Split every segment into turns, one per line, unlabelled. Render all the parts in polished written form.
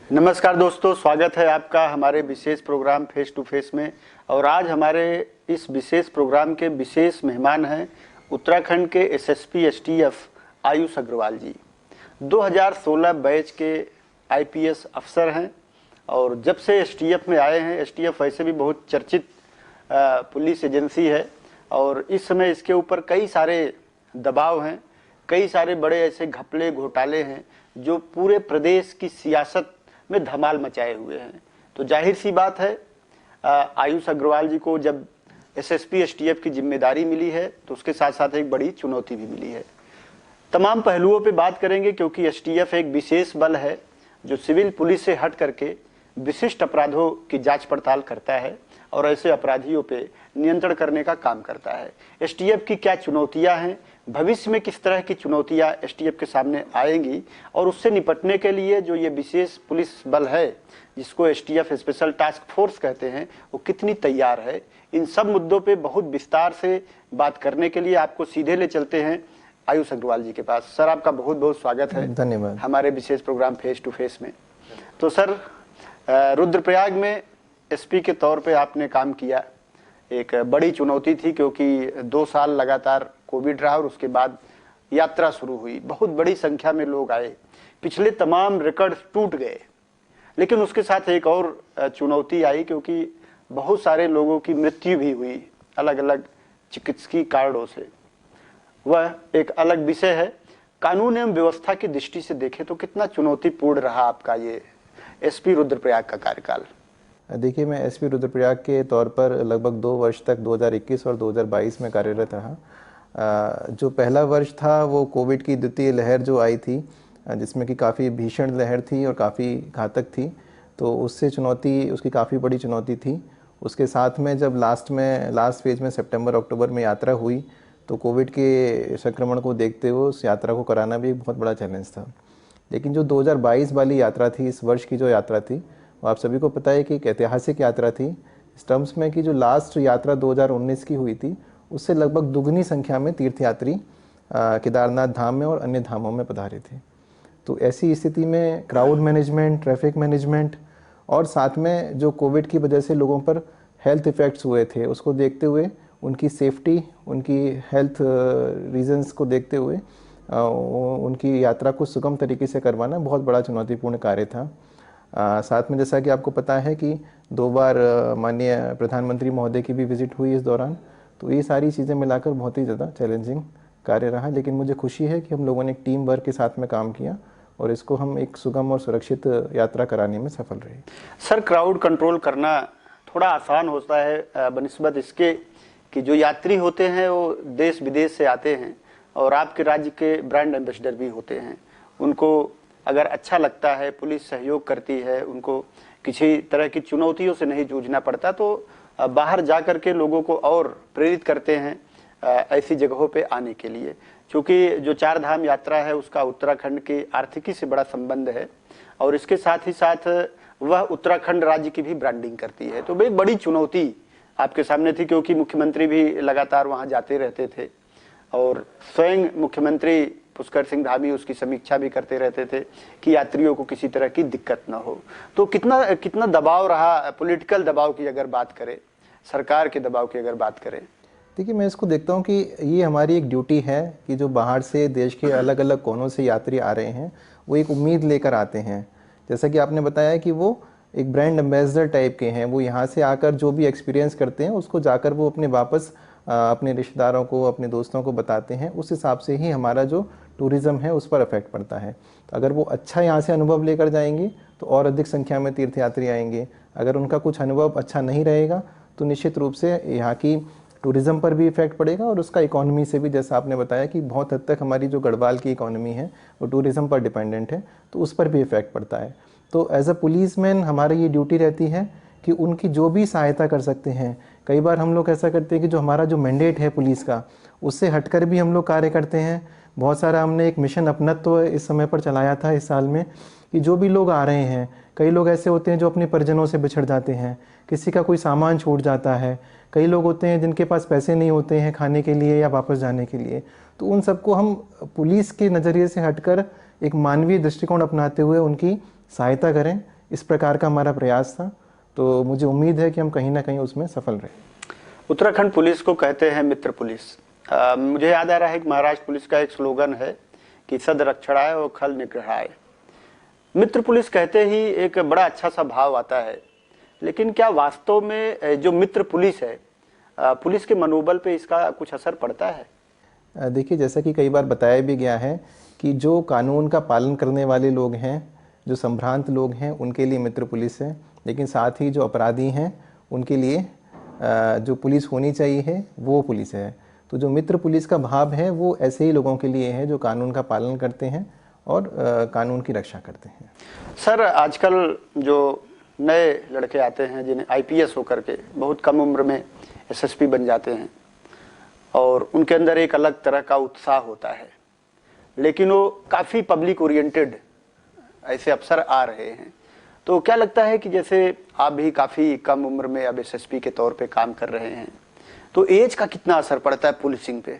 नमस्कार दोस्तों, स्वागत है आपका हमारे विशेष प्रोग्राम फेस टू फेस में। और आज हमारे इस विशेष प्रोग्राम के विशेष मेहमान हैं उत्तराखंड के एसएसपी एसटीएफ आयुष अग्रवाल जी। 2016 बैच के आईपीएस अफसर हैं और जब से एसटीएफ में आए हैं, एसटीएफ वैसे भी बहुत चर्चित पुलिस एजेंसी है और इस समय इसके ऊपर कई सारे दबाव हैं, कई सारे बड़े ऐसे घपले घोटाले हैं जो पूरे प्रदेश की सियासत में धमाल मचाए हुए हैं। तो जाहिर सी बात है, आयुष अग्रवाल जी को जब एसएसपी एसटीएफ की जिम्मेदारी मिली है तो उसके साथ साथ एक बड़ी चुनौती भी मिली है। तमाम पहलुओं पे बात करेंगे क्योंकि एसटीएफ एक विशेष बल है जो सिविल पुलिस से हट करके विशिष्ट अपराधों की जांच पड़ताल करता है और ऐसे अपराधियों पे नियंत्रण करने का काम करता है। एसटीएफ की क्या चुनौतियां हैं, भविष्य में किस तरह की चुनौतियां एसटीएफ के सामने आएंगी और उससे निपटने के लिए जो ये विशेष पुलिस बल है जिसको एसटीएफ स्पेशल टास्क फोर्स कहते हैं, वो कितनी तैयार है, इन सब मुद्दों पे बहुत विस्तार से बात करने के लिए आपको सीधे ले चलते हैं आयुष अग्रवाल जी के पास। सर, आपका बहुत बहुत स्वागत है
धन्यवाद
हमारे विशेष प्रोग्राम फेस टू फेस में। तो सर, रुद्रप्रयाग में एसपी के तौर पे आपने काम किया। एक बड़ी चुनौती थी क्योंकि 2 साल लगातार कोविड रहा और उसके बाद यात्रा शुरू हुई, बहुत बड़ी संख्या में लोग आए, पिछले तमाम रिकॉर्ड टूट गए। लेकिन उसके साथ एक और चुनौती आई क्योंकि बहुत सारे लोगों की मृत्यु भी हुई अलग अलग चिकित्सकीय कारणों से। वह एक अलग विषय है। कानून एवं व्यवस्था की दृष्टि से देखें तो कितना चुनौतीपूर्ण रहा आपका ये एसपी रुद्रप्रयाग का कार्यकाल?
देखिए, मैं एसपी रुद्रप्रयाग के तौर पर लगभग 2 वर्ष तक 2021 और 2022 में कार्यरत रहा। जो पहला वर्ष था वो कोविड की द्वितीय लहर जो आई थी, जिसमें कि काफ़ी भीषण लहर थी और काफ़ी घातक थी, तो उससे चुनौती, उसकी काफ़ी बड़ी चुनौती थी। उसके साथ में जब लास्ट फेज में सितंबर अक्टूबर में यात्रा हुई तो कोविड के संक्रमण को देखते हुए उस यात्रा को कराना भी एक बहुत बड़ा चैलेंज था। लेकिन जो 2022 वाली यात्रा थी, इस वर्ष की जो यात्रा थी, वो आप सभी को पता है कि एक ऐतिहासिक यात्रा थी इस टर्म्स में कि जो लास्ट यात्रा 2019 की हुई थी उससे लगभग दुगनी संख्या में तीर्थयात्री केदारनाथ धाम में और अन्य धामों में पधारे थे। तो ऐसी स्थिति में क्राउड मैनेजमेंट, ट्रैफिक मैनेजमेंट और साथ में जो कोविड की वजह से लोगों पर हेल्थ इफ़ेक्ट्स हुए थे उसको देखते हुए, उनकी सेफ्टी, उनकी हेल्थ रीजंस को देखते हुए उनकी यात्रा को सुगम तरीके से करवाना बहुत बड़ा चुनौतीपूर्ण कार्य था। साथ में जैसा कि आपको पता है कि 2 बार माननीय प्रधानमंत्री महोदय की भी विजिट हुई इस दौरान, तो ये सारी चीज़ें मिलाकर बहुत ही ज़्यादा चैलेंजिंग कार्य रहा। लेकिन मुझे खुशी है कि हम लोगों ने एक टीम वर्क के साथ में काम किया और इसको हम एक सुगम और सुरक्षित यात्रा कराने में सफल रहे।
सर, क्राउड कंट्रोल करना थोड़ा आसान होता है बनिस्बत इसके कि जो यात्री होते हैं वो देश विदेश से आते हैं और आपके राज्य के ब्रांड एम्बेसडर भी होते हैं। उनको अगर अच्छा लगता है, पुलिस सहयोग करती है, उनको किसी तरह की चुनौतियों से नहीं जूझना पड़ता, तो बाहर जा कर के लोगों को और प्रेरित करते हैं ऐसी जगहों पे आने के लिए। क्योंकि जो 4 धाम यात्रा है उसका उत्तराखंड की आर्थिकी से बड़ा संबंध है और इसके साथ ही साथ वह उत्तराखंड राज्य की भी ब्रांडिंग करती है। तो भाई बड़ी चुनौती आपके सामने थी क्योंकि मुख्यमंत्री भी लगातार वहाँ जाते रहते थे और स्वयं मुख्यमंत्री पुष्कर सिंह धामी उसकी समीक्षा भी करते रहते थे कि यात्रियों को किसी तरह की दिक्कत ना हो। तो कितना दबाव रहा, पॉलिटिकल दबाव की अगर बात करें, सरकार के दबाव की अगर बात करें?
देखिए, मैं इसको देखता हूँ कि ये हमारी एक ड्यूटी है कि जो बाहर से देश के अलग अलग कोनों से यात्री आ रहे हैं वो एक उम्मीद लेकर आते हैं। जैसा कि आपने बताया कि वो एक ब्रांड एम्बेसडर टाइप के हैं, वो यहाँ से आकर जो भी एक्सपीरियंस करते हैं उसको जाकर वो अपने वापस अपने रिश्तेदारों को, अपने दोस्तों को बताते हैं। उस हिसाब से ही हमारा जो टूरिज़्म है उस पर इफेक्ट पड़ता है। तो अगर वो अच्छा यहाँ से अनुभव लेकर जाएंगे तो और अधिक संख्या में तीर्थयात्री आएंगे। अगर उनका कुछ अनुभव अच्छा नहीं रहेगा तो निश्चित रूप से यहाँ की टूरिज़्म पर भी इफेक्ट पड़ेगा और उसका इकोनॉमी से भी, जैसा आपने बताया कि बहुत हद तक हमारी जो गढ़वाल की इकोनॉमी है वो टूरिज़्म पर डिपेंडेंट है, तो उस पर भी इफेक्ट पड़ता है। तो एज अ पुलिसमैन हमारी ये ड्यूटी रहती है कि उनकी जो भी सहायता कर सकते हैं। कई बार हम लोग ऐसा करते हैं कि जो हमारा जो मैंडेट है पुलिस का, उससे हटकर भी हम लोग कार्य करते हैं। बहुत सारा हमने एक मिशन अपनत्व इस समय पर चलाया था इस साल में कि जो भी लोग आ रहे हैं, कई लोग ऐसे होते हैं जो अपने परिजनों से बिछड़ जाते हैं, किसी का कोई सामान छूट जाता है, कई लोग होते हैं जिनके पास पैसे नहीं होते हैं खाने के लिए या वापस जाने के लिए। तो उन सबको हम पुलिस के नज़रिए से हटकर एक मानवीय दृष्टिकोण अपनाते हुए उनकी सहायता करें, इस प्रकार का हमारा प्रयास था। तो मुझे उम्मीद है कि हम कहीं ना कहीं उसमें सफल रहे।
उत्तराखंड पुलिस को कहते हैं मित्र पुलिस। मुझे याद आ रहा है कि महाराष्ट्र पुलिस का एक स्लोगन है कि सद रक्षणाय और खल निग्रहाय। मित्र पुलिस कहते ही एक बड़ा अच्छा सा भाव आता है, लेकिन क्या वास्तव में जो मित्र पुलिस है, पुलिस के मनोबल पे इसका कुछ असर पड़ता है?
देखिए, जैसा कि कई बार बताया भी गया है कि जो कानून का पालन करने वाले लोग हैं, जो संभ्रांत लोग हैं, उनके लिए मित्र पुलिस है, लेकिन साथ ही जो अपराधी हैं उनके लिए जो पुलिस होनी चाहिए वो पुलिस है। तो जो मित्र पुलिस का भाव है वो ऐसे ही लोगों के लिए है जो कानून का पालन करते हैं और कानून की रक्षा करते हैं।
सर, आजकल जो नए लड़के आते हैं जिन्हें आईपीएस होकर के बहुत कम उम्र में एसएसपी बन जाते हैं और उनके अंदर एक अलग तरह का उत्साह होता है, लेकिन वो काफ़ी पब्लिक ओरिएंटेड ऐसे अफसर आ रहे हैं। तो क्या लगता है कि जैसे आप भी काफ़ी कम उम्र में अब एसएसपी के तौर पे काम कर रहे हैं, तो एज का कितना असर पड़ता है पुलिसिंग पे?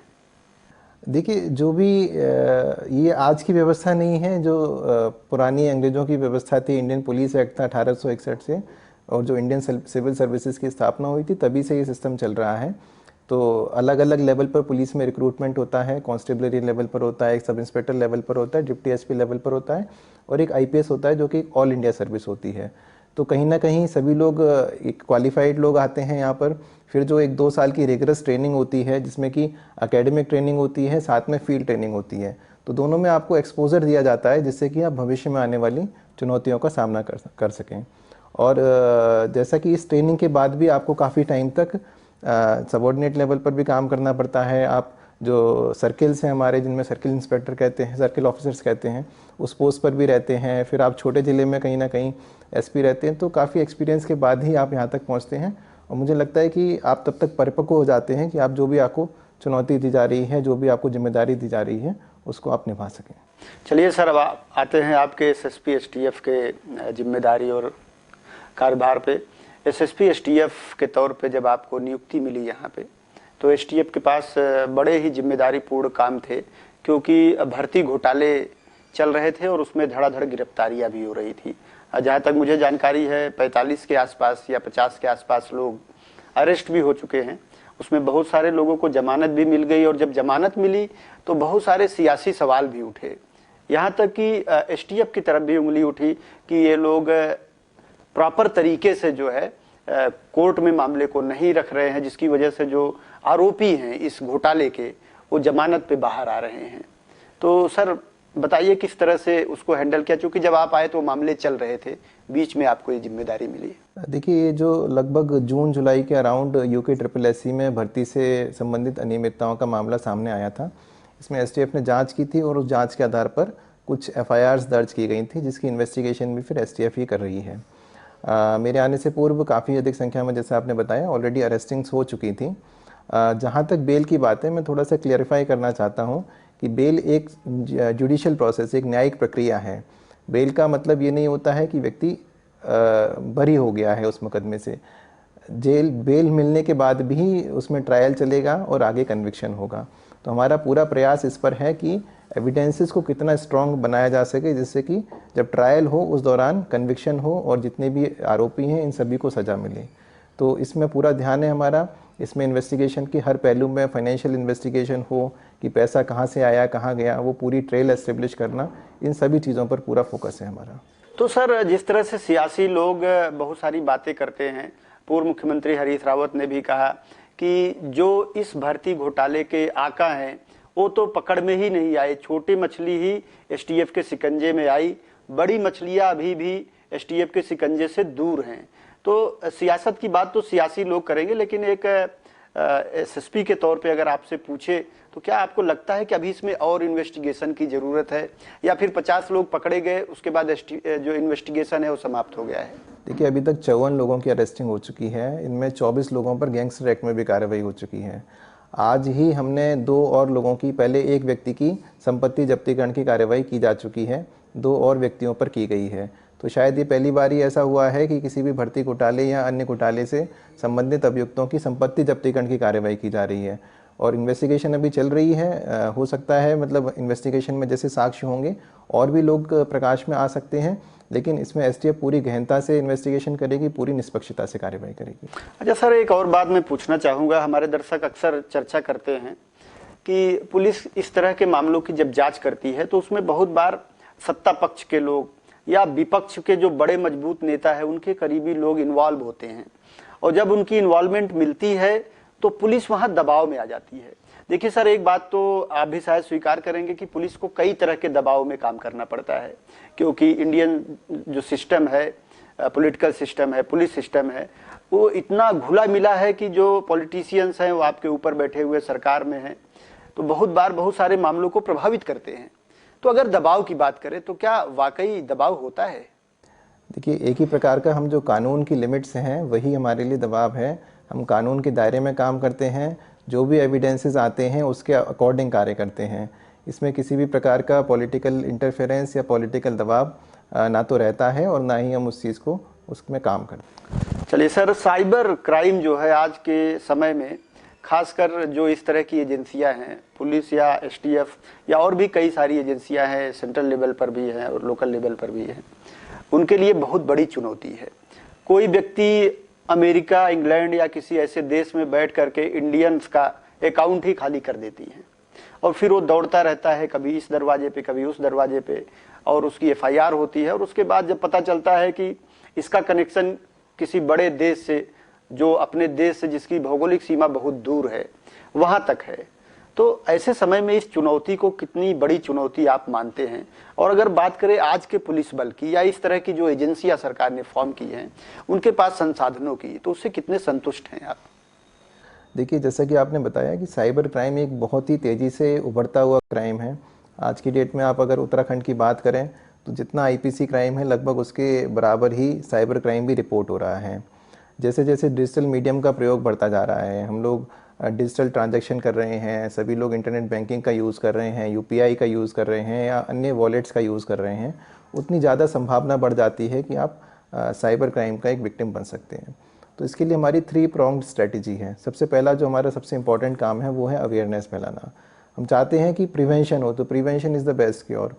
देखिए, जो भी ये आज की व्यवस्था नहीं है, जो पुरानी अंग्रेज़ों की व्यवस्था थी, इंडियन पुलिस एक्ट था 1861 से, और जो इंडियन सिविल सर्विसेज की स्थापना हुई थी तभी से ये सिस्टम चल रहा है। तो अलग अलग लेवल पर पुलिस में रिक्रूटमेंट होता है, कांस्टेबलरी लेवल पर होता है, एक सब इंस्पेक्टर लेवल पर होता है, डिप्टी एसपी लेवल पर होता है, और एक आईपीएस होता है जो कि ऑल इंडिया सर्विस होती है। तो कहीं ना कहीं सभी लोग एक क्वालिफाइड लोग आते हैं यहाँ पर। फिर जो 1-2 साल की रिगरस ट्रेनिंग होती है जिसमें कि एकेडमिक ट्रेनिंग होती है, साथ में फील्ड ट्रेनिंग होती है, तो दोनों में आपको एक्सपोजर दिया जाता है जिससे कि आप भविष्य में आने वाली चुनौतियों का सामना कर सकें। और जैसा कि इस ट्रेनिंग के बाद भी आपको काफ़ी टाइम तक सबॉर्डिनेट लेवल पर भी काम करना पड़ता है। आप जो सर्किल्स हैं हमारे, जिनमें सर्किल इंस्पेक्टर कहते हैं, सर्किल ऑफिसर्स कहते हैं, उस पोस्ट पर भी रहते हैं। फिर आप छोटे ज़िले में कहीं ना कहीं एसपी रहते हैं। तो काफ़ी एक्सपीरियंस के बाद ही आप यहाँ तक पहुँचते हैं, और मुझे लगता है कि आप तब तक परिपक्व हो जाते हैं कि आप जो भी आपको चुनौती दी जा रही है, जो भी आपको जिम्मेदारी दी जा रही है, उसको आप निभा सकें।
चलिए सर, अब आते हैं आपके एसएसपी एसटीएफ के जिम्मेदारी और कार्यभार पे। एसएसपी एसटीएफ के तौर पे जब आपको नियुक्ति मिली यहाँ पे, तो एसटीएफ के पास बड़े ही जिम्मेदारीपूर्ण काम थे, क्योंकि भर्ती घोटाले चल रहे थे और उसमें धड़ाधड़ गिरफ्तारियां भी हो रही थी। जहाँ तक मुझे जानकारी है 45 के आसपास या 50 के आसपास लोग अरेस्ट भी हो चुके हैं। उसमें बहुत सारे लोगों को जमानत भी मिल गई, और जब जमानत मिली तो बहुत सारे सियासी सवाल भी उठे। यहाँ तक कि एसटीएफ की तरफ भी उंगली उठी कि ये लोग प्रॉपर तरीके से जो है कोर्ट में मामले को नहीं रख रहे हैं, जिसकी वजह से जो आरोपी हैं इस घोटाले के, वो जमानत पे बाहर आ रहे हैं। तो सर बताइए किस तरह से उसको हैंडल किया, क्योंकि जब आप आए तो मामले चल रहे थे, बीच में आपको ये जिम्मेदारी मिली?
देखिए, ये जो लगभग जून जुलाई के अराउंड यूके SSSC में भर्ती से संबंधित अनियमितताओं का मामला सामने आया था। इसमें एसटीएफ ने जांच की थी और उस जांच के आधार पर कुछ एफआईआर्स दर्ज की गई थी, जिसकी इन्वेस्टिगेशन भी फिर एसटीएफ ही कर रही है। मेरे आने से पूर्व काफ़ी अधिक संख्या में, जैसे आपने बताया, ऑलरेडी अरेस्टिंग्स हो चुकी थी। जहाँ तक बेल की बात है, मैं थोड़ा सा क्लियरिफाई करना चाहता हूँ कि बेल एक जुडिशियल प्रोसेस, एक न्यायिक प्रक्रिया है। बेल का मतलब ये नहीं होता है कि व्यक्ति बरी हो गया है उस मुकदमे से। बेल मिलने के बाद भी उसमें ट्रायल चलेगा और आगे कन्विक्शन होगा। तो हमारा पूरा प्रयास इस पर है कि एविडेंसेस को कितना स्ट्रॉन्ग बनाया जा सके, जिससे कि जब ट्रायल हो उस दौरान कन्विक्शन हो और जितने भी आरोपी हैं इन सभी को सज़ा मिले। तो इसमें पूरा ध्यान है हमारा। इसमें इन्वेस्टिगेशन की हर पहलू में, फाइनेंशियल इन्वेस्टिगेशन हो कि पैसा कहाँ से आया, कहाँ गया, वो पूरी ट्रेल एस्टेब्लिश करना, इन सभी चीज़ों पर पूरा फोकस है हमारा।
तो सर, जिस तरह से सियासी लोग बहुत सारी बातें करते हैं, पूर्व मुख्यमंत्री हरीश रावत ने भी कहा कि जो इस भर्ती घोटाले के आका हैं वो तो पकड़ में ही नहीं आए, छोटी मछली ही एसटीएफ के शिकंजे में आई, बड़ी मछलियां अभी भी एसटीएफ के शिकंजे से दूर हैं। तो सियासत की बात तो सियासी लोग करेंगे, लेकिन एक एसएसपी के तौर पे अगर आपसे पूछे तो क्या आपको लगता है कि अभी इसमें और इन्वेस्टिगेशन की ज़रूरत है, या फिर 50 लोग पकड़े गए उसके बाद जो इन्वेस्टिगेशन है वो समाप्त हो गया है?
देखिए, अभी तक 54 लोगों की अरेस्टिंग हो चुकी है। इनमें 24 लोगों पर गैंगस्टर एक्ट में भी कार्रवाई हो चुकी है। आज ही हमने 2 और लोगों की, पहले एक व्यक्ति की संपत्ति जब्तीकरण की कार्रवाई की जा चुकी है, 2 और व्यक्तियों पर की गई है। तो शायद ये पहली बार ही ऐसा हुआ है कि किसी भी भर्ती घोटाले या अन्य घोटाले से संबंधित अभियुक्तों की संपत्ति जब्तीकरण की कार्रवाई की जा रही है, और इन्वेस्टिगेशन अभी चल रही है। हो सकता है, मतलब इन्वेस्टिगेशन में जैसे साक्ष्य होंगे और भी लोग प्रकाश में आ सकते हैं, लेकिन इसमें एसटीएफ पूरी गहनता से इन्वेस्टिगेशन करेगी, पूरी निष्पक्षता से कार्रवाई करेगी।
अच्छा सर, एक और बात मैं पूछना चाहूँगा। हमारे दर्शक अक्सर चर्चा करते हैं कि पुलिस इस तरह के मामलों की जब जांच करती है तो उसमें बहुत बार सत्ता पक्ष के लोग या विपक्ष के जो बड़े मजबूत नेता है उनके करीबी लोग इन्वॉल्व होते हैं, और जब उनकी इन्वॉल्वमेंट मिलती है तो पुलिस वहाँ दबाव में आ जाती है। देखिए सर, एक बात तो आप भी शायद स्वीकार करेंगे कि पुलिस को कई तरह के दबाव में काम करना पड़ता है, क्योंकि इंडियन जो सिस्टम है, पॉलिटिकल सिस्टम है, पुलिस सिस्टम है, वो इतना घुला मिला है कि जो पॉलिटिशियंस हैं वो आपके ऊपर बैठे हुए सरकार में हैं, तो बहुत बार बहुत सारे मामलों को प्रभावित करते हैं। तो अगर दबाव की बात करें तो क्या वाकई दबाव होता है?
देखिए, एक ही प्रकार का हम जो कानून की लिमिट्स हैं वही हमारे लिए दबाव है। हम कानून के दायरे में काम करते हैं, जो भी एविडेंसेस आते हैं उसके अकॉर्डिंग कार्य करते हैं। इसमें किसी भी प्रकार का पॉलिटिकल इंटरफेरेंस या पॉलिटिकल दबाव ना तो रहता है और ना ही हम उस चीज़ को उसमें काम करते हैं।
चलिए सर, साइबर क्राइम जो है आज के समय में, खासकर जो इस तरह की एजेंसियां हैं, पुलिस या एसटीएफ या और भी कई सारी एजेंसियां हैं, सेंट्रल लेवल पर भी हैं और लोकल लेवल पर भी हैं, उनके लिए बहुत बड़ी चुनौती है। कोई व्यक्ति अमेरिका, इंग्लैंड या किसी ऐसे देश में बैठ करके इंडियंस का अकाउंट ही खाली कर देती है और फिर वो दौड़ता रहता है, कभी इस दरवाजे पे कभी उस दरवाजे पे, और उसकी एफआईआर होती है। और उसके बाद जब पता चलता है कि इसका कनेक्शन किसी बड़े देश से, जो अपने देश से जिसकी भौगोलिक सीमा बहुत दूर है, वहाँ तक है, तो ऐसे समय में इस चुनौती को कितनी बड़ी चुनौती आप मानते हैं? और अगर बात करें आज के पुलिस बल की या इस तरह की जो एजेंसियां सरकार ने फॉर्म की हैं, उनके पास संसाधनों की, तो उससे कितने संतुष्ट हैं आप?
देखिए, जैसा कि आपने बताया कि साइबर क्राइम एक बहुत ही तेज़ी से उभरता हुआ क्राइम है। आज की डेट में आप अगर उत्तराखंड की बात करें तो जितना आईपीसी क्राइम है लगभग उसके बराबर ही साइबर क्राइम भी रिपोर्ट हो रहा है। जैसे जैसे डिजिटल मीडियम का प्रयोग बढ़ता जा रहा है, हम लोग डिजिटल ट्रांजैक्शन कर रहे हैं, सभी लोग इंटरनेट बैंकिंग का यूज़ कर रहे हैं, यूपीआई का यूज़ कर रहे हैं या अन्य वॉलेट्स का यूज़ कर रहे हैं, उतनी ज़्यादा संभावना बढ़ जाती है कि आप साइबर क्राइम का एक विक्टिम बन सकते हैं। तो इसके लिए हमारी 3 pronged स्ट्रेटजी है। सबसे पहला जो हमारा सबसे इम्पॉर्टेंट काम है वो है अवेयरनेस फैलाना। हम चाहते हैं कि प्रिवेंशन हो, तो prevention is the best cure.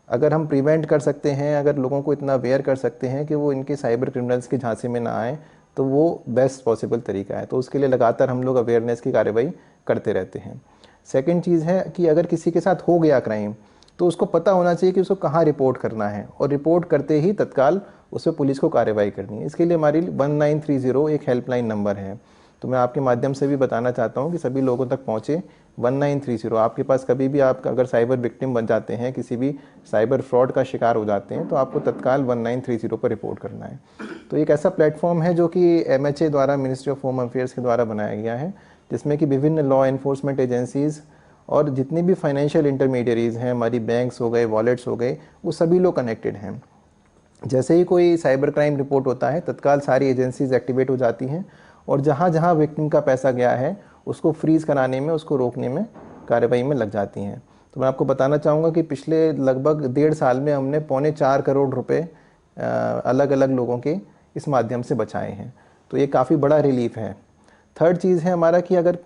अगर हम प्रिवेंट कर सकते हैं, अगर लोगों को इतना अवेयर कर सकते हैं कि वो इनके साइबर क्रिमिनल्स की झांसे में ना आए, तो वो बेस्ट पॉसिबल तरीका है। तो उसके लिए लगातार हम लोग अवेयरनेस की कार्रवाई करते रहते हैं। सेकंड चीज़ है कि अगर किसी के साथ हो गया क्राइम तो उसको पता होना चाहिए कि उसको कहाँ रिपोर्ट करना है, और रिपोर्ट करते ही तत्काल उस पर पुलिस को कार्रवाई करनी है। इसके लिए हमारी 1930 एक हेल्पलाइन नंबर है। तो मैं आपके माध्यम से भी बताना चाहता हूँ कि सभी लोगों तक पहुँचे 1930। आपके पास कभी भी आप अगर साइबर विक्टिम बन जाते हैं, किसी भी साइबर फ्रॉड का शिकार हो जाते हैं, तो आपको तत्काल 1930 पर रिपोर्ट करना है। तो एक ऐसा प्लेटफॉर्म है जो कि MHA द्वारा, मिनिस्ट्री ऑफ होम अफेयर्स के द्वारा बनाया गया है, जिसमें कि विभिन्न लॉ एनफोर्समेंट एजेंसीज़ और जितनी भी फाइनेंशियल इंटरमीडियरीज़ हैं, हमारी बैंक्स हो गए, वॉलेट्स हो गए, वो सभी लोग कनेक्टेड हैं। जैसे ही कोई साइबर क्राइम रिपोर्ट होता है, तत्काल सारी एजेंसीज एक्टिवेट हो जाती हैं और जहाँ जहाँ विक्टिम का पैसा गया है उसको फ्रीज़ कराने में, उसको रोकने में कार्रवाई में लग जाती हैं। तो मैं आपको बताना चाहूँगा कि पिछले लगभग 1.5 साल में हमने 3.25 करोड़ रुपए अलग अलग लोगों के इस माध्यम से बचाए हैं। तो ये काफ़ी बड़ा रिलीफ है। थर्ड चीज़ है हमारा कि अगर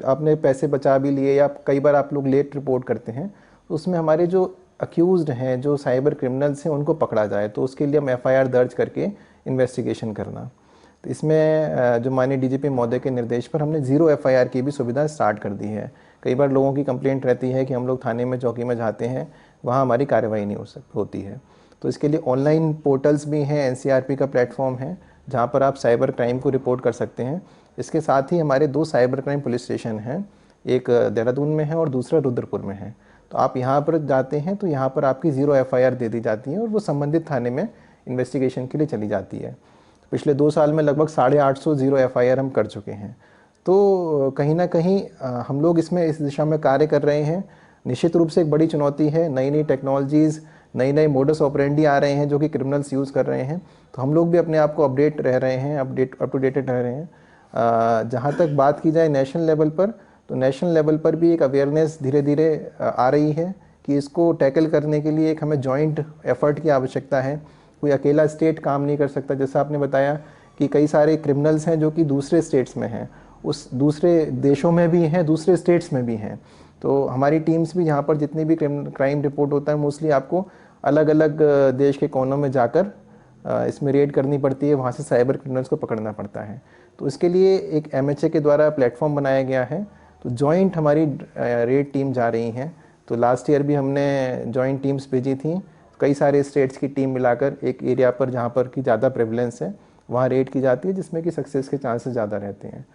आपने पैसे बचा भी लिए या कई बार आप लोग लेट रिपोर्ट करते हैं, तो उसमें हमारे जो अक्यूज़ड हैं, जो साइबर क्रिमिनल्स हैं, उनको पकड़ा जाए, तो उसके लिए हम FIR दर्ज करके इन्वेस्टिगेशन करना। तो इसमें जो माननीय DGP महोदय के निर्देश पर हमने 0 FIR की भी सुविधा स्टार्ट कर दी है। कई बार लोगों की कंप्लेंट रहती है कि हम लोग थाने में, चौकी में जाते हैं, वहाँ हमारी कार्रवाई नहीं होती है। तो इसके लिए ऑनलाइन पोर्टल्स भी हैं, NCRP का प्लेटफॉर्म है जहाँ पर आप साइबर क्राइम को रिपोर्ट कर सकते हैं। इसके साथ ही हमारे 2 साइबर क्राइम पुलिस स्टेशन हैं, एक देहरादून में है और दूसरा रुद्रपुर में है। तो आप यहाँ पर जाते हैं तो यहाँ पर आपकी 0 FIR दे दी जाती है और वो संबंधित थाने में इन्वेस्टिगेशन के लिए चली जाती है। तो पिछले 2 साल में लगभग 850 0 FIR हम कर चुके हैं। तो कहीं ना कहीं हम लोग इसमें इस दिशा में कार्य कर रहे हैं। निश्चित रूप से एक बड़ी चुनौती है, नई नई टेक्नोलॉजीज़, नई नई मोडस ऑपरेंडी आ रहे हैं जो कि क्रिमिनल्स यूज़ कर रहे हैं। तो हम लोग भी अपने आप को अपडेट रह रहे हैं, अप टू डेटेड रह रहे हैं। जहाँ तक बात की जाए नेशनल लेवल पर, तो नेशनल लेवल पर भी एक अवेयरनेस धीरे धीरे आ रही है कि इसको टैकल करने के लिए एक हमें जॉइंट एफर्ट की आवश्यकता है। कोई अकेला स्टेट काम नहीं कर सकता। जैसा आपने बताया कि कई सारे क्रिमिनल्स हैं जो कि दूसरे स्टेट्स में हैं, उस दूसरे देशों में भी हैं, दूसरे स्टेट्स में भी हैं। तो हमारी टीम्स भी यहाँ पर जितनी भी क्राइम रिपोर्ट होता है मोस्टली आपको अलग अलग देश के कोनों में जाकर इसमें रेड करनी पड़ती है, वहाँ से साइबर क्रिमिनल्स को पकड़ना पड़ता है। तो इसके लिए एक MHA के द्वारा प्लेटफॉर्म बनाया गया है। तो जॉइंट हमारी रेड टीम जा रही हैं। तो लास्ट ईयर भी हमने जॉइंट टीम्स भेजी थी, कई सारे स्टेट्स की टीम मिलाकर एक एरिया पर जहाँ पर की ज़्यादा प्रेवलेंस है वहाँ रेड की जाती है, जिसमें कि सक्सेस के चांसेस ज़्यादा रहते हैं।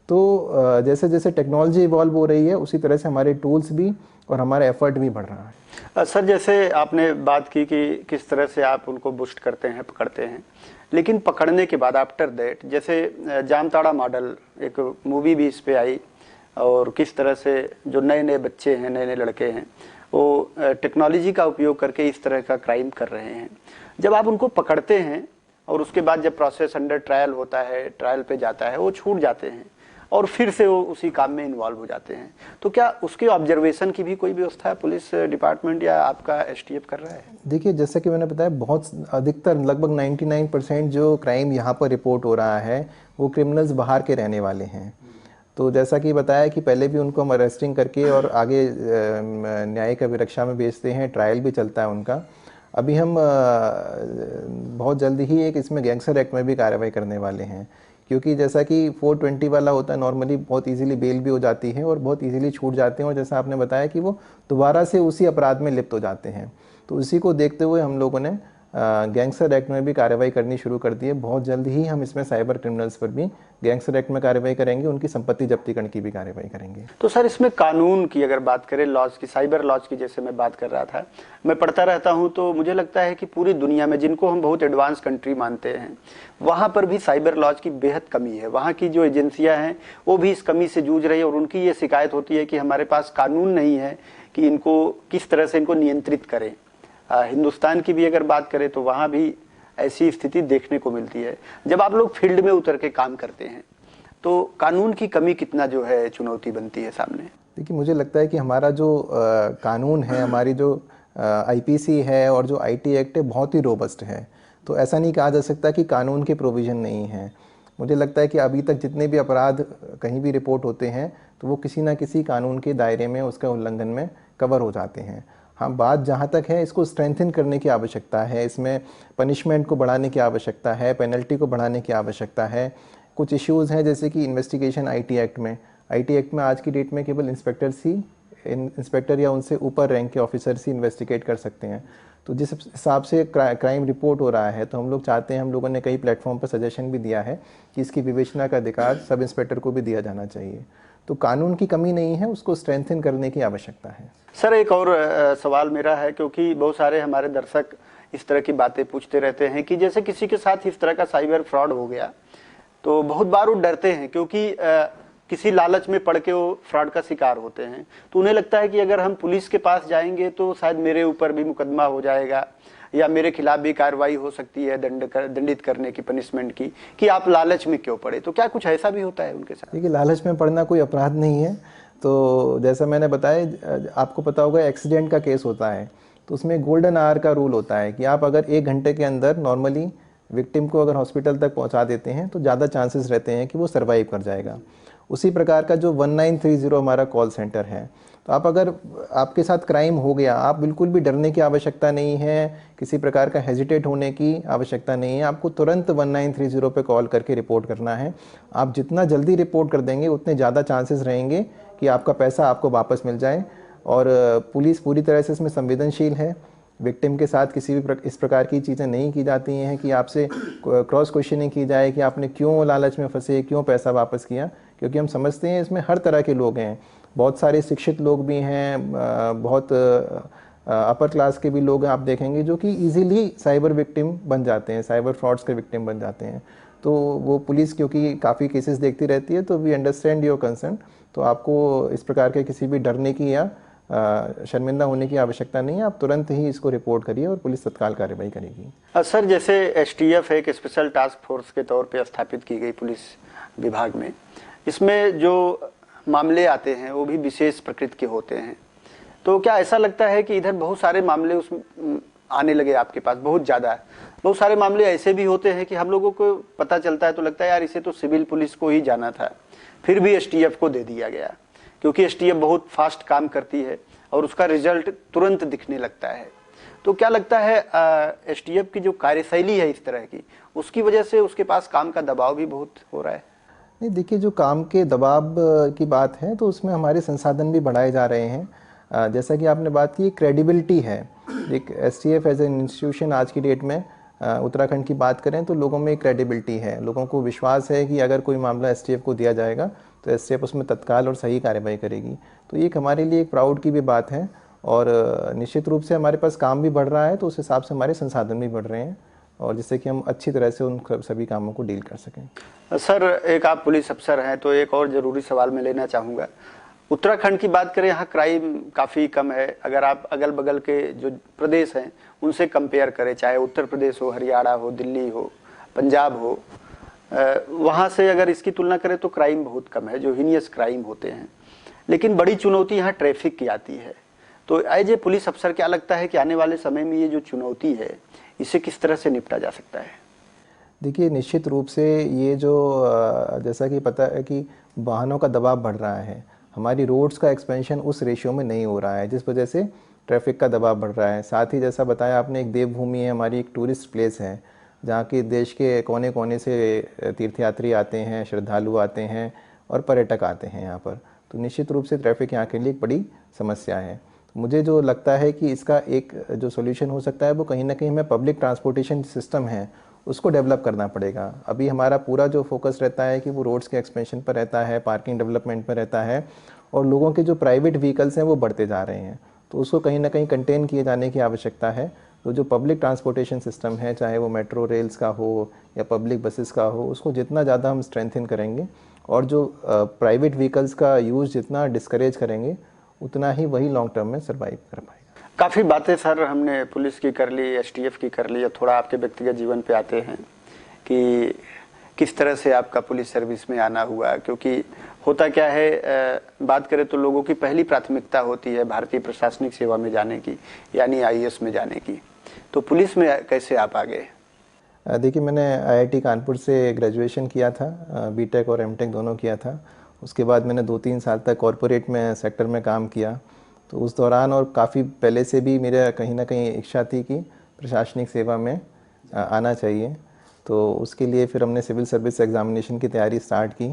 तो जैसे जैसे टेक्नोलॉजी इवॉल्व हो रही है उसी तरह से हमारे टूल्स भी और हमारा एफर्ट भी बढ़ रहा है।
सर, जैसे आपने बात की कि किस तरह से आप उनको बुस्ट करते हैं, पकड़ते हैं, लेकिन पकड़ने के बाद आफ्टर दैट, जैसे जामताड़ा मॉडल एक मूवी भी इस पे आई, और किस तरह से जो नए नए बच्चे हैं, नए नए लड़के हैं, वो टेक्नोलॉजी का उपयोग करके इस तरह का क्राइम कर रहे हैं। जब आप उनको पकड़ते हैं और उसके बाद जब प्रोसेस अंडर ट्रायल होता है, ट्रायल पे जाता है, वो छूट जाते हैं और फिर से वो उसी काम में इन्वॉल्व हो जाते हैं, तो क्या उसके ऑब्जर्वेशन की भी कोई व्यवस्था है पुलिस डिपार्टमेंट या आपका STF कर रहा है?
देखिए, जैसा कि मैंने बताया, बहुत अधिकतर लगभग 99% जो क्राइम यहाँ पर रिपोर्ट हो रहा है वो क्रिमिनल्स बाहर के रहने वाले हैं। तो जैसा कि बताया कि पहले भी उनको हम अरेस्टिंग करके और आगे न्यायिक अभिरक्षा में भेजते हैं, ट्रायल भी चलता है उनका। अभी हम बहुत जल्दी ही एक इसमें गैंगस्टर एक्ट में भी कार्रवाई करने वाले हैं, क्योंकि जैसा कि 420 वाला होता है, नॉर्मली बहुत इजीली बेल भी हो जाती है और बहुत इजीली छूट जाते हैं, और जैसा आपने बताया कि वो दोबारा से उसी अपराध में लिप्त हो जाते हैं। तो उसी को देखते हुए हम लोगों ने गैंगस्टर एक्ट में भी कार्रवाई करनी शुरू कर दी है। बहुत जल्द ही हम इसमें साइबर क्रिमिनल्स पर भी गैंगस्टर एक्ट में कार्रवाई करेंगे, उनकी संपत्ति जब्तीकरण की भी कार्रवाई करेंगे।
तो सर, इसमें कानून की अगर बात करें, लॉज की, साइबर लॉज की, जैसे मैं बात कर रहा था, मैं पढ़ता रहता हूं, तो मुझे लगता है कि पूरी दुनिया में, जिनको हम बहुत एडवांस कंट्री मानते हैं, वहां पर भी साइबर लॉज की बेहद कमी है। वहां की जो एजेंसियां हैं वो भी इस कमी से जूझ रही है, और उनकी ये शिकायत होती है कि हमारे पास कानून नहीं है कि इनको किस तरह से इनको नियंत्रित करें। हिंदुस्तान की भी अगर बात करें तो वहां भी ऐसी स्थिति देखने को मिलती है। जब आप लोग फील्ड में उतर के काम करते हैं तो कानून की कमी कितना जो है चुनौती बनती है सामने?
देखिए, मुझे लगता है कि हमारा जो कानून है, हमारी जो IPC है और जो IT एक्ट है, बहुत ही रोबस्ट है। तो ऐसा नहीं कहा जा सकता कि कानून के प्रोविज़न नहीं है। मुझे लगता है कि अभी तक जितने भी अपराध कहीं भी रिपोर्ट होते हैं तो वो किसी ना किसी कानून के दायरे में, उसके उल्लंघन में कवर हो जाते हैं। हाँ, बात जहाँ तक है, इसको स्ट्रेंथन करने की आवश्यकता है, इसमें पनिशमेंट को बढ़ाने की आवश्यकता है, पेनल्टी को बढ़ाने की आवश्यकता है। कुछ इश्यूज़ हैं जैसे कि इन्वेस्टिगेशन IT एक्ट में आज की डेट में केवल इंस्पेक्टर या उनसे ऊपर रैंक के ऑफिसर्स ही इन्वेस्टिगेट कर सकते हैं। तो जिस हिसाब से क्राइम रिपोर्ट हो रहा है, तो हम लोग चाहते हैं, हम लोगों ने कई प्लेटफॉर्म पर सजेशन भी दिया है कि इसकी विवेचना का अधिकार सब इंस्पेक्टर को भी दिया जाना चाहिए। तो कानून की कमी नहीं है, उसको स्ट्रेंथन करने की आवश्यकता है।
सर, एक और सवाल मेरा है, क्योंकि बहुत सारे हमारे दर्शक इस तरह की बातें पूछते रहते हैं कि जैसे किसी के साथ इस तरह का साइबर फ्रॉड हो गया तो बहुत बार वो डरते हैं, क्योंकि किसी लालच में पड़ के वो फ्रॉड का शिकार होते हैं। तो उन्हें लगता है कि अगर हम पुलिस के पास जाएंगे तो शायद मेरे ऊपर भी मुकदमा हो जाएगा या मेरे खिलाफ भी कार्रवाई हो सकती है, दंडित करने की, पनिशमेंट की, कि आप लालच में क्यों पड़े। तो क्या कुछ ऐसा भी होता है उनके साथ?
देखिए, लालच में पड़ना कोई अपराध नहीं है। तो जैसा मैंने बताया, आपको पता होगा, एक्सीडेंट का केस होता है तो उसमें गोल्डन आवर का रूल होता है कि आप अगर 1 घंटे के अंदर नॉर्मली विक्टिम को अगर हॉस्पिटल तक पहुंचा देते हैं तो ज़्यादा चांसेस रहते हैं कि वो सर्वाइव कर जाएगा। उसी प्रकार का जो 1930 हमारा कॉल सेंटर है, तो आप अगर आपके साथ क्राइम हो गया, आप बिल्कुल भी डरने की आवश्यकता नहीं है, किसी प्रकार का हेजिटेट होने की आवश्यकता नहीं है। आपको तुरंत 1930 पे कॉल करके रिपोर्ट करना है। आप जितना जल्दी रिपोर्ट कर देंगे उतने ज़्यादा चांसेस रहेंगे कि आपका पैसा आपको वापस मिल जाए। और पुलिस पूरी तरह से इसमें संवेदनशील है। विक्टिम के साथ किसी भी इस प्रकार की चीज़ें नहीं की जाती हैं कि आपसे क्रॉस क्वेश्चनिंग की जाए कि आपने क्यों लालच में फंसे, क्यों पैसा वापस किया, क्योंकि हम समझते हैं इसमें हर तरह के लोग हैं। बहुत सारे शिक्षित लोग भी हैं, बहुत अपर क्लास के भी लोग हैं, आप देखेंगे, जो कि इजीली साइबर विक्टिम बन जाते हैं, साइबर फ्रॉड्स के विक्टिम बन जाते हैं। तो वो पुलिस क्योंकि काफ़ी केसेस देखती रहती है, तो वी अंडरस्टैंड योर कंसर्न। तो आपको इस प्रकार के किसी भी डरने की या शर्मिंदा होने की आवश्यकता नहीं है। आप तुरंत ही इसको रिपोर्ट करिए और पुलिस तत्काल कार्रवाई करेगी।
सर, जैसे STF एक स्पेशल टास्क फोर्स के तौर पे स्थापित की गई पुलिस विभाग में, इसमें जो मामले आते हैं वो भी विशेष प्रकृति के होते हैं। तो क्या ऐसा लगता है कि इधर बहुत सारे मामले उस आने लगे आपके पास, बहुत ज़्यादा है? बहुत सारे मामले ऐसे भी होते हैं कि हम लोगों को पता चलता है तो लगता है यार इसे तो सिविल पुलिस को ही जाना था, फिर भी STF को दे दिया गया, क्योंकि STF बहुत फास्ट काम करती है और उसका रिजल्ट तुरंत दिखने लगता है। तो क्या लगता है एसटीएफ की जो कार्यशैली है इस तरह की, उसकी वजह से उसके पास काम का दबाव भी बहुत हो रहा है?
नहीं, देखिए, जो काम के दबाव की बात है तो उसमें हमारे संसाधन भी बढ़ाए जा रहे हैं। जैसा कि आपने बात की, क्रेडिबिलिटी है। एक एसटीएफ एज एन इंस्टीट्यूशन आज की डेट में उत्तराखंड की बात करें तो लोगों में क्रेडिबिलिटी है, लोगों को विश्वास है कि अगर कोई मामला एसटीएफ को दिया जाएगा तो एसटीएफ उसमें तत्काल और सही कार्रवाई करेगी। तो ये हमारे लिए एक प्राउड की भी बात है, और निश्चित रूप से हमारे पास काम भी बढ़ रहा है तो उस हिसाब से हमारे संसाधन भी बढ़ रहे हैं, और जिससे कि हम अच्छी तरह से उन सभी कामों को डील कर सकें।
सर, एक आप पुलिस अफसर हैं तो एक और ज़रूरी सवाल मैं लेना चाहूँगा। उत्तराखंड की बात करें, यहाँ क्राइम काफ़ी कम है। अगर आप अगल बगल के जो प्रदेश हैं उनसे कंपेयर करें, चाहे उत्तर प्रदेश हो, हरियाणा हो, दिल्ली हो, पंजाब हो, वहाँ से अगर इसकी तुलना करें तो क्राइम बहुत कम है, जो हीनियस क्राइम होते हैं। लेकिन बड़ी चुनौती यहाँ ट्रैफिक की आती है। तो एज ए पुलिस अफसर क्या लगता है कि आने वाले समय में ये जो चुनौती है, इसे किस तरह से निपटा जा सकता है?
देखिए, निश्चित रूप से ये जो जैसा कि पता है कि वाहनों का दबाव बढ़ रहा है, हमारी रोड्स का एक्सपेंशन उस रेशियो में नहीं हो रहा है, जिस वजह से ट्रैफिक का दबाव बढ़ रहा है। साथ ही जैसा बताया आपने, एक देवभूमि है, हमारी एक टूरिस्ट प्लेस है, जहाँ की देश के कोने कोने से तीर्थयात्री आते हैं, श्रद्धालु आते हैं और पर्यटक आते हैं यहाँ पर। तो निश्चित रूप से ट्रैफिक यहाँ के लिए एक बड़ी समस्या है। मुझे जो लगता है कि इसका एक जो सॉल्यूशन हो सकता है वो कहीं ना कहीं हमें पब्लिक ट्रांसपोर्टेशन सिस्टम है उसको डेवलप करना पड़ेगा। अभी हमारा पूरा जो फोकस रहता है कि वो रोड्स के एक्सपेंशन पर रहता है, पार्किंग डेवलपमेंट पर रहता है, और लोगों के जो प्राइवेट व्हीकल्स हैं वो बढ़ते जा रहे हैं। तो उसको कहीं ना कहीं कंटेन किए जाने की आवश्यकता है। तो जो पब्लिक ट्रांसपोर्टेशन सिस्टम है, चाहे वो मेट्रो रेल्स का हो या पब्लिक बसेस का हो, उसको जितना ज़्यादा हम स्ट्रेंथन करेंगे और जो प्राइवेट व्हीकल्स का यूज़ जितना डिस्करेज करेंगे, उतना ही वही लॉन्ग टर्म में सर्वाइव कर पाएगा।
काफ़ी बातें सर हमने पुलिस की कर ली, एसटीएफ की कर ली। अब थोड़ा आपके व्यक्तिगत जीवन पे आते हैं कि किस तरह से आपका पुलिस सर्विस में आना हुआ, क्योंकि होता क्या है, बात करें तो लोगों की पहली प्राथमिकता होती है भारतीय प्रशासनिक सेवा में जाने की, यानी आईएएस में जाने की। तो पुलिस में कैसे आप आ गए?
देखिए, मैंने आईआईटी कानपुर से ग्रेजुएशन किया था, बीटेक और एमटेक दोनों किया था। उसके बाद मैंने 2-3 साल तक कॉरपोरेट में सेक्टर में काम किया। तो उस दौरान और काफ़ी पहले से भी मेरा कहीं ना कहीं इच्छा थी कि प्रशासनिक सेवा में आना चाहिए। तो उसके लिए फिर हमने सिविल सर्विस एग्ज़ामिनेशन की तैयारी स्टार्ट की,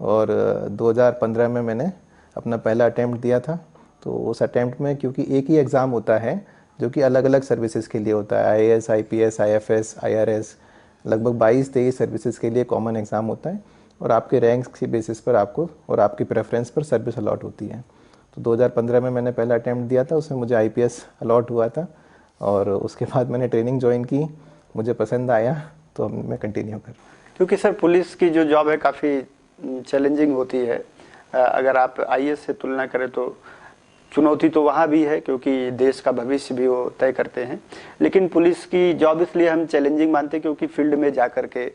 और 2015 में मैंने अपना पहला अटैम्प्ट दिया था। तो उस अटैम्प्ट में, क्योंकि एक ही एग्ज़ाम होता है जो कि अलग अलग सर्विसेज के लिए होता है, आईएएस, आईपीएस, आईएफएस, आईआरएस, लगभग 22-23 सर्विसेज के लिए कॉमन एग्ज़ाम होता है, और आपके रैंक्स की बेसिस पर आपको और आपकी प्रेफरेंस पर सर्विस अलॉट होती है। तो 2015 में मैंने पहला अटैम्प्ट दिया था, उसमें मुझे आईपीएस अलॉट हुआ था, और उसके बाद मैंने ट्रेनिंग ज्वाइन की, मुझे पसंद आया, तो मैं कंटिन्यू कर।
क्योंकि सर पुलिस की जो जॉब है काफ़ी चैलेंजिंग होती है। अगर आप आईएएस से तुलना करें तो चुनौती तो वहाँ भी है, क्योंकि देश का भविष्य भी वो तय करते हैं। लेकिन पुलिस की जॉब इसलिए हम चैलेंजिंग मानते हैं क्योंकि फील्ड में जा कर के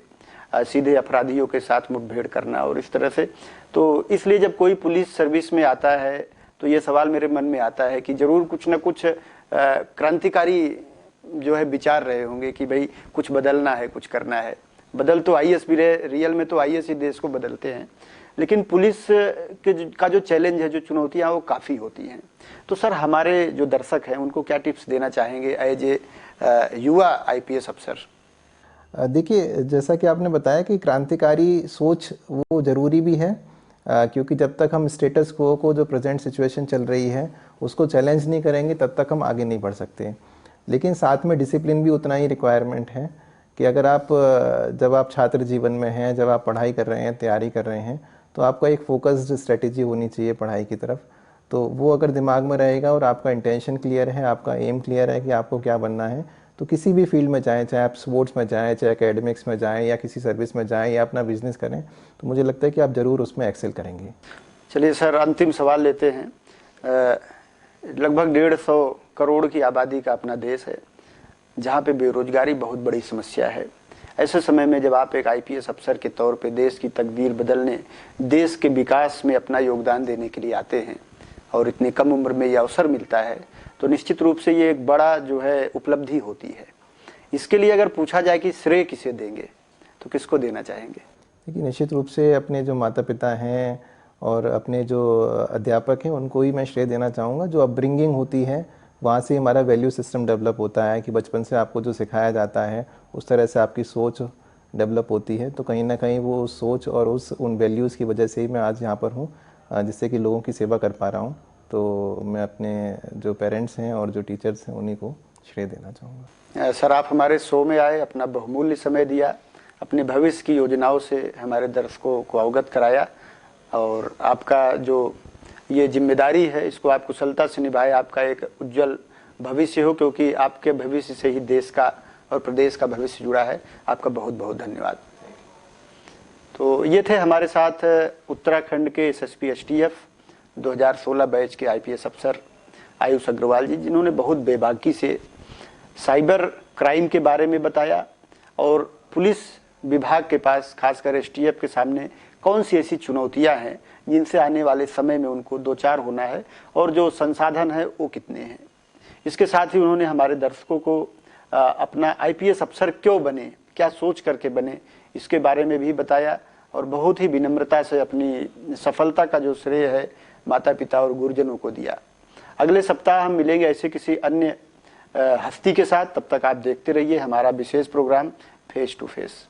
सीधे अपराधियों के साथ मुठभेड़ करना और इस तरह से। तो इसलिए जब कोई पुलिस सर्विस में आता है तो ये सवाल मेरे मन में आता है कि जरूर कुछ न कुछ क्रांतिकारी जो है विचार रहे होंगे कि भाई कुछ बदलना है, कुछ करना है। बदल तो आईएएस भी रहे, रियल में तो आईएएस ही देश को बदलते हैं, लेकिन पुलिस का जो चैलेंज है, जो चुनौतियां, वो काफ़ी होती हैं। तो सर हमारे जो दर्शक हैं उनको क्या टिप्स देना चाहेंगे एज ए युवा आईपीएस अफसर?
देखिए, जैसा कि आपने बताया कि क्रांतिकारी सोच वो ज़रूरी भी है, क्योंकि जब तक हम स्टेटस क्वो को, जो प्रेजेंट सिचुएशन चल रही है, उसको चैलेंज नहीं करेंगे तब तक हम आगे नहीं बढ़ सकते। लेकिन साथ में डिसिप्लिन भी उतना ही रिक्वायरमेंट है कि अगर आप जब आप छात्र जीवन में हैं, जब आप पढ़ाई कर रहे हैं, तैयारी कर रहे हैं, तो आपका एक फोकस्ड स्ट्रेटेजी होनी चाहिए पढ़ाई की तरफ। तो वो अगर दिमाग में रहेगा और आपका इंटेंशन क्लियर है, आपका एम क्लियर है कि आपको क्या बनना है, तो किसी भी फील्ड में जाएं, चाहे आप स्पोर्ट्स में जाएं, चाहे एकेडमिक्स में जाएं, या किसी सर्विस में जाएं, या अपना बिजनेस करें, तो मुझे लगता है कि आप ज़रूर उसमें एक्सेल करेंगे।
चलिए सर, अंतिम सवाल लेते हैं। लगभग 150 करोड़ की आबादी का अपना देश है, जहाँ पे बेरोजगारी बहुत बड़ी समस्या है। ऐसे समय में जब आप एक आईपीएस अफसर के तौर पे देश की तकदीर बदलने, देश के विकास में अपना योगदान देने के लिए आते हैं और इतनी कम उम्र में ये अवसर मिलता है, तो निश्चित रूप से ये एक बड़ा जो है उपलब्धि होती है। इसके लिए अगर पूछा जाए कि श्रेय किसे देंगे, तो किसको देना चाहेंगे?
देखिए, निश्चित रूप से अपने जो माता पिता हैं और अपने जो अध्यापक हैं, उनको ही मैं श्रेय देना चाहूँगा। जो अपब्रिंगिंग होती है, वहाँ से हमारा वैल्यू सिस्टम डेवलप होता है कि बचपन से आपको जो सिखाया जाता है उस तरह से आपकी सोच डेवलप होती है। तो कहीं ना कहीं वो सोच और उन वैल्यूज़ की वजह से ही मैं आज यहाँ पर हूँ, जिससे कि लोगों की सेवा कर पा रहा हूँ। तो मैं अपने जो पेरेंट्स हैं और जो टीचर्स हैं उन्हीं को श्रेय देना चाहूँगा।
सर, आप हमारे शो में आए, अपना बहुमूल्य समय दिया, अपने भविष्य की योजनाओं से हमारे दर्शकों को अवगत कराया, और आपका जो ये जिम्मेदारी है इसको आप कुशलता से निभाए। आपका एक उज्जवल भविष्य हो, क्योंकि आपके भविष्य से ही देश का और प्रदेश का भविष्य जुड़ा है। आपका बहुत बहुत धन्यवाद। तो ये थे हमारे साथ उत्तराखंड के एसएसपी एसटीएफ 2016 बैच के आईपीएस अफसर आयुष अग्रवाल जी, जिन्होंने बहुत बेबाकी से साइबर क्राइम के बारे में बताया और पुलिस विभाग के पास, खासकर एसटीएफ के सामने कौन सी ऐसी चुनौतियां हैं जिनसे आने वाले समय में उनको दो चार होना है, और जो संसाधन है वो कितने हैं। इसके साथ ही उन्होंने हमारे दर्शकों को अपना आईपीएस अफसर क्यों बने, क्या सोच करके बने, इसके बारे में भी बताया, और बहुत ही विनम्रता से अपनी सफलता का जो श्रेय है माता पिता और गुरुजनों को दिया। अगले सप्ताह हम मिलेंगे ऐसे किसी अन्य हस्ती के साथ। तब तक आप देखते रहिए हमारा विशेष प्रोग्राम फेस टू फेस।